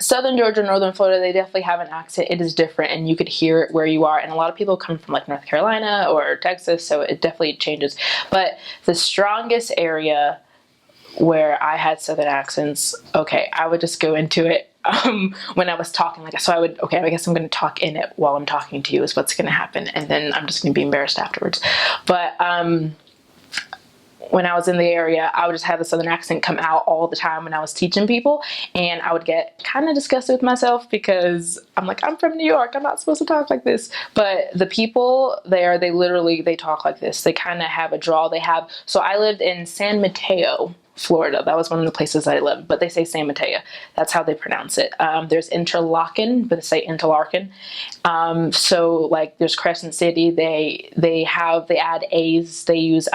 Southern Georgia, Northern Florida, they definitely have an accent. It is different, and you could hear it where you are. And a lot of people come from like North Carolina or Texas, so it definitely changes. But the strongest area where I had Southern accents, okay, I would just go into it when I was talking. Like, so I would, okay, I guess I'm going to talk in it while I'm talking to you is what's going to happen. And then I'm just going to be embarrassed afterwards. But when I was in the area, I would just have the Southern accent come out all the time when I was teaching people. And I would get kind of disgusted with myself because I'm like, I'm from New York. I'm not supposed to talk like this. But the people there, they talk like this. They kind of have a drawl. So I lived in San Mateo, Florida. That was one of the places I lived, but they say San Mateo. That's how they pronounce it. There's Interlaken, but they say Interlaken. So like there's Crescent City. They add A's. They use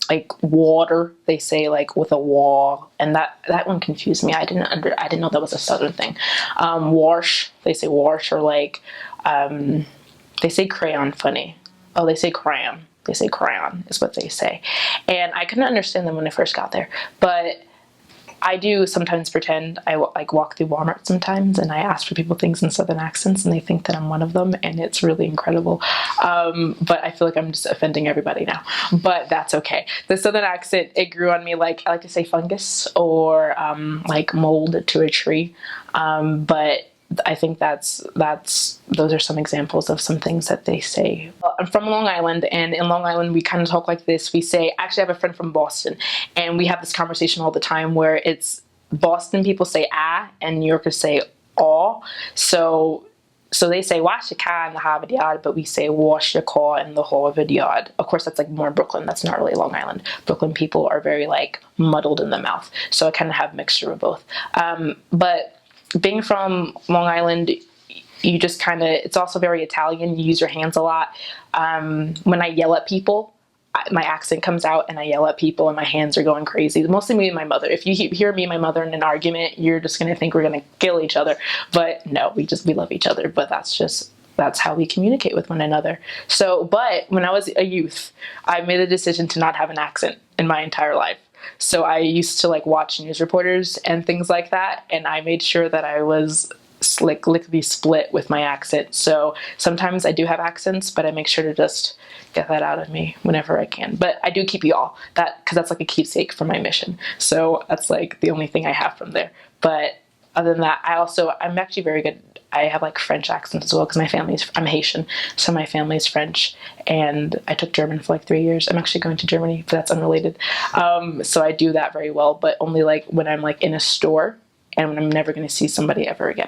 like water, they say like with a wall, and that one confused me. I didn't know that was a Southern thing. Wash, they say wash, or like they say crayon funny. Oh, they say crayon. They say crayon is what they say, and I couldn't understand them when I first got there, but I do sometimes pretend. I like walk through Walmart sometimes and I ask for people things in Southern accents and they think that I'm one of them, and it's really incredible. But I feel like I'm just offending everybody now, but that's okay. The Southern accent, it grew on me like, I like to say fungus or like mold to a tree. But I think those are some examples of some things that they say. I'm from Long Island, and in Long Island we kind of talk like this. We say, actually I have a friend from Boston, and we have this conversation all the time where it's Boston people say ah and New Yorkers say aw. So they say wash your car in the Harvard Yard, but we say wash your car in the Harvard Yard. Of course, that's like more Brooklyn. That's not really Long Island. Brooklyn people are very like muddled in the mouth. So I kind of have a mixture of both. But being from Long Island, you just kind of, it's also very Italian. You use your hands a lot. When I yell at people, my accent comes out and I yell at people and my hands are going crazy. Mostly me and my mother. If you hear me and my mother in an argument, you're just going to think we're going to kill each other. But no, we love each other. But that's how we communicate with one another. But when I was a youth, I made a decision to not have an accent in my entire life. So I used to like watch news reporters and things like that, and I made sure that I was like lickety split with my accent. So sometimes I do have accents, but I make sure to just get that out of me whenever I can. But I do keep y'all, because that's like a keepsake for my mission. So that's like the only thing I have from there. But other than that, I'm actually very good. I have like French accents as well because I'm Haitian, so my family's French, and I took German for like 3 years. I'm actually going to Germany, but that's unrelated. So I do that very well, but only like when I'm like in a store and when I'm never going to see somebody ever again.